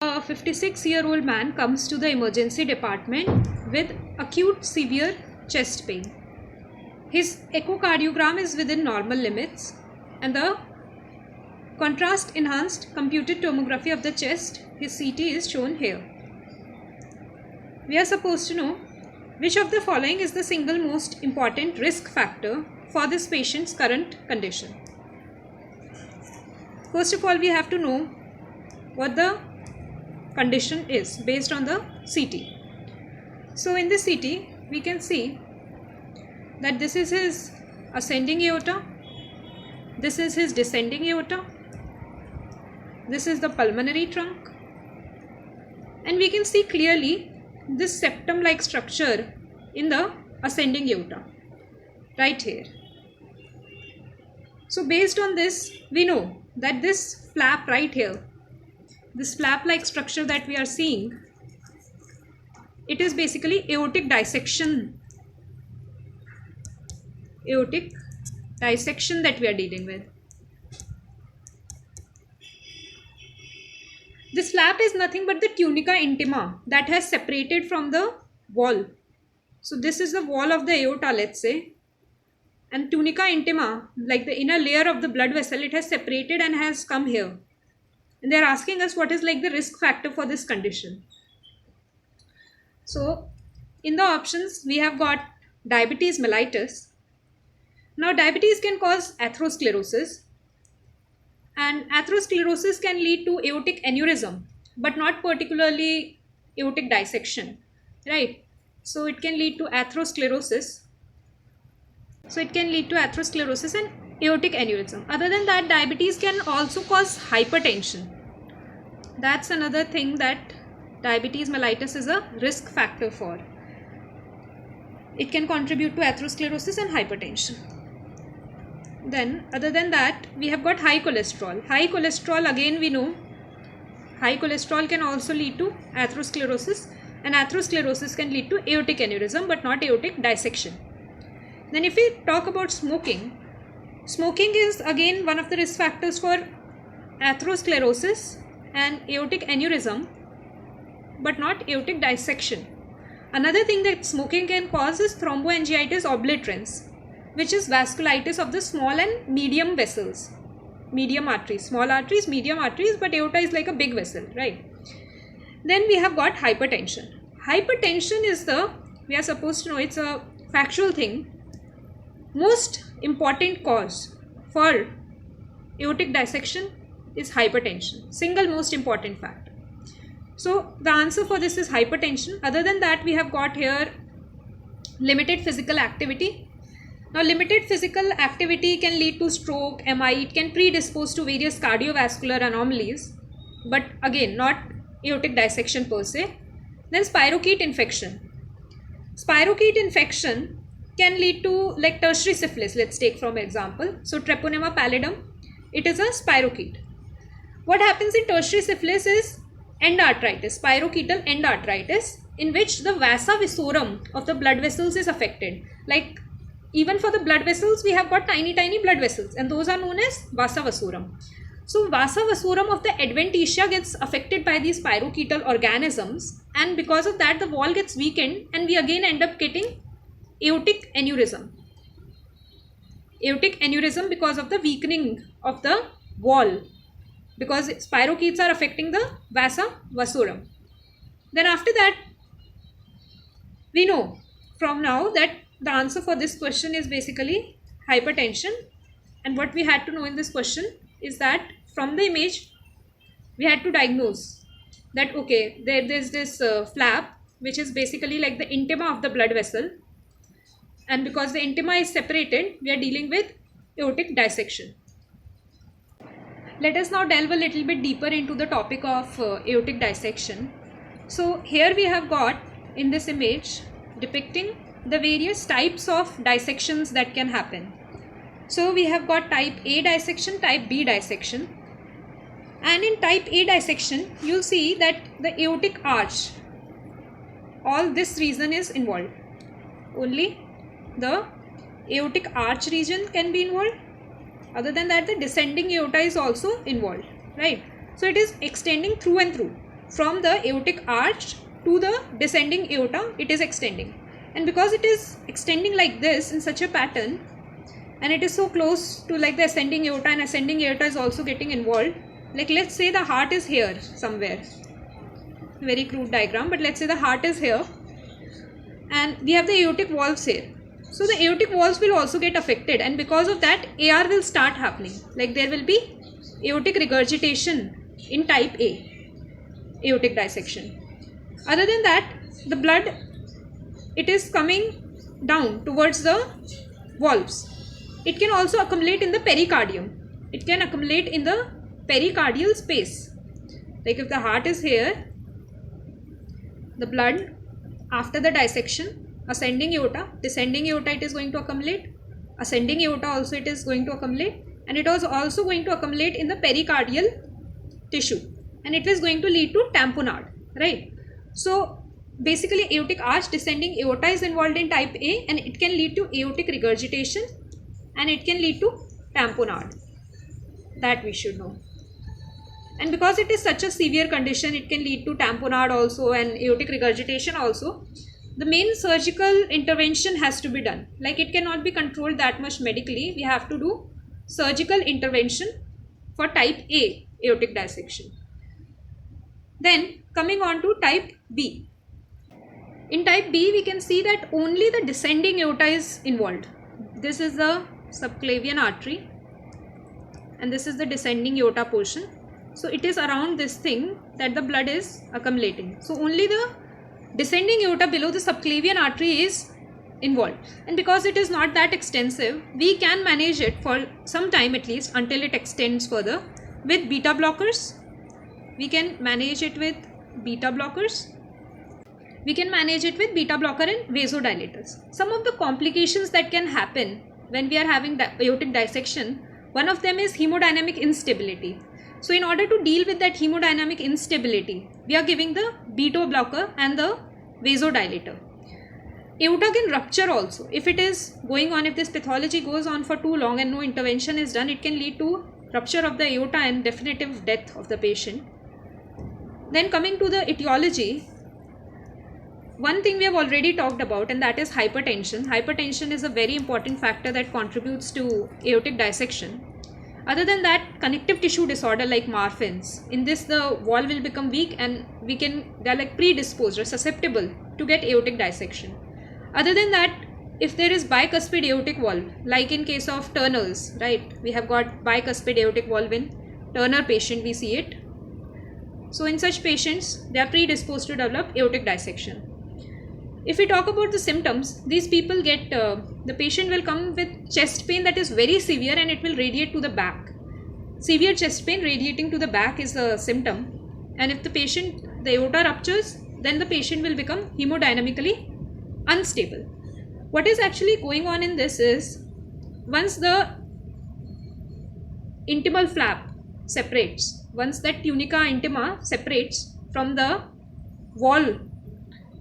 A 56-year-old man comes to the emergency department with acute severe chest pain. His echocardiogram is within normal limits and the contrast enhanced computed tomography of the chest, his CT, is shown here. We are supposed to know which of the following is the single most important risk factor for this patient's current condition. First of all, we have to know what the condition is based on the CT. So in the CT, we can see that this is his ascending aorta, this is his descending aorta, this is the pulmonary trunk, and we can see clearly this septum like structure in the ascending aorta right here. So based on this, we know that this flap right here, this flap like structure that we are seeing, it is basically aortic dissection that we are dealing with. This flap is nothing but the tunica intima that has separated from the wall. So this is the wall of the aorta, let's say, and tunica intima, like the inner layer of the blood vessel, it has separated and has come here. And they are asking us what is like the risk factor for this condition. So in the options, we have got diabetes mellitus. Now diabetes can cause atherosclerosis, and atherosclerosis can lead to aortic aneurysm, but not particularly aortic dissection, right? So it can lead to atherosclerosis. And aortic aneurysm. Other than that, diabetes can also cause hypertension. That's another thing that diabetes mellitus is a risk factor for. It can contribute to atherosclerosis and hypertension. Then other than that, we have got high cholesterol. High cholesterol, again we know, high cholesterol can also lead to atherosclerosis, and atherosclerosis can lead to aortic aneurysm but not aortic dissection. Then if we talk about smoking, smoking is again one of the risk factors for atherosclerosis and aortic aneurysm but not aortic dissection. Another thing that smoking can cause is thromboangiitis obliterans, which is vasculitis of the small and medium vessels, medium arteries, small arteries, medium arteries, but aorta is like a big vessel, right? Then we have got hypertension. Hypertension is we are supposed to know, it's a factual thing, most important cause for aortic dissection is hypertension, single most important factor. So the answer for this is hypertension. Other than that, we have got here limited physical activity. Now limited physical activity can lead to stroke, MI, it can predispose to various cardiovascular anomalies, but again not aortic dissection per se. Then spirochete infection. Spirochete infection can lead to like tertiary syphilis, let's take from example. So treponema pallidum, it is a spirochete. What happens in tertiary syphilis is endarthritis, spirochetal endarthritis, in which the vasa vasorum of the blood vessels is affected. Like even for the blood vessels, we have got tiny blood vessels, and those are known as vasa vasorum. So vasa vasorum of the adventitia gets affected by these spirochetal organisms, and because of that the wall gets weakened and we again end up getting aortic aneurysm. Aortic aneurysm because of the weakening of the wall, because spirochetes are affecting the vasa vasorum. Then after that, we know from now that the answer for this question is basically hypertension, and what we had to know in this question is that from the image we had to diagnose that okay, there's this flap which is basically like the intima of the blood vessel, and because the intima is separated, we are dealing with aortic dissection. Let us now delve a little bit deeper into the topic of aortic dissection. So here we have got in this image depicting the various types of dissections that can happen. So we have got type A dissection, type B dissection, and in type A dissection you'll see that the aortic arch, all this region is involved. Only the aortic arch region can be involved. Other than that, the descending aorta is also involved, right? So it is extending through and through. from the aortic arch to the descending aorta, it is extending. And because it is extending like this in such a pattern, and it is so close to like the ascending aorta, and ascending aorta is also getting involved. Like let's say the heart is here somewhere, very crude diagram, but let's say the heart is here and we have the aortic valves here. So the aortic valves will also get affected, and because of that AR will start happening. Like there will be aortic regurgitation in type A aortic dissection. Other than that, the blood, it is coming down towards the valves. It can also accumulate in the pericardium. It can accumulate in the pericardial space. Like if the heart is here, the blood after the dissection, ascending aorta, descending aorta, it is going to accumulate. Ascending aorta also it is going to accumulate, and it is also going to accumulate in the pericardial tissue, and it is going to lead to tamponade, right? So basically aortic arch descending aorta is involved in type A, and it can lead to aortic regurgitation and it can lead to tamponade. That we should know. And because it is such a severe condition, it can lead to tamponade also and aortic regurgitation also. The main surgical intervention has to be done. Like it cannot be controlled that much medically. We have to do surgical intervention for type A aortic dissection. Then coming on to type B. In type B, we can see that only the descending aorta is involved. This is the subclavian artery and this is the descending aorta portion. So it is around this thing that the blood is accumulating. So only the descending aorta below the subclavian artery is involved, and because it is not that extensive, we can manage it for some time at least until it extends further with beta blockers. We can manage it with beta blockers. We can manage it with beta blocker and vasodilators. Some of the complications that can happen when we are having aortic dissection, one of them is hemodynamic instability. So in order to deal with that hemodynamic instability, we are giving the beta blocker and the vasodilator. Aorta can rupture also. If it is going on, if this pathology goes on for too long and no intervention is done, it can lead to rupture of the aorta and definitive death of the patient. Then coming to the etiology, one thing we have already talked about, and that is hypertension. Hypertension is a very important factor that contributes to aortic dissection. Other than that, connective tissue disorder like Marfan's. In this, the wall will become weak and they are like predisposed or susceptible to get aortic dissection. Other than that, if there is bicuspid aortic valve, like in case of Turner's, right? We have got bicuspid aortic valve in Turner patient, we see it. So in such patients, they are predisposed to develop aortic dissection. If we talk about the symptoms, these people get, the patient will come with chest pain that is very severe and it will radiate to the back. Severe chest pain radiating to the back is a symptom. And if the patient, the aorta ruptures, then the patient will become hemodynamically unstable. What is actually going on in this is, once the intimal flap separates, once that tunica intima separates from the wall,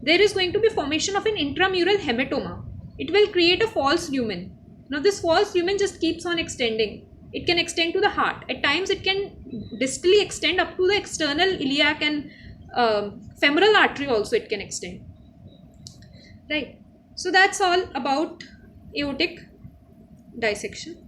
there is going to be formation of an intramural hematoma. It will create a false lumen. Now this false lumen just keeps on extending. It can extend to the heart. At times it can distally extend up to the external iliac and femoral artery also it can extend. Right. So that's all about aortic dissection.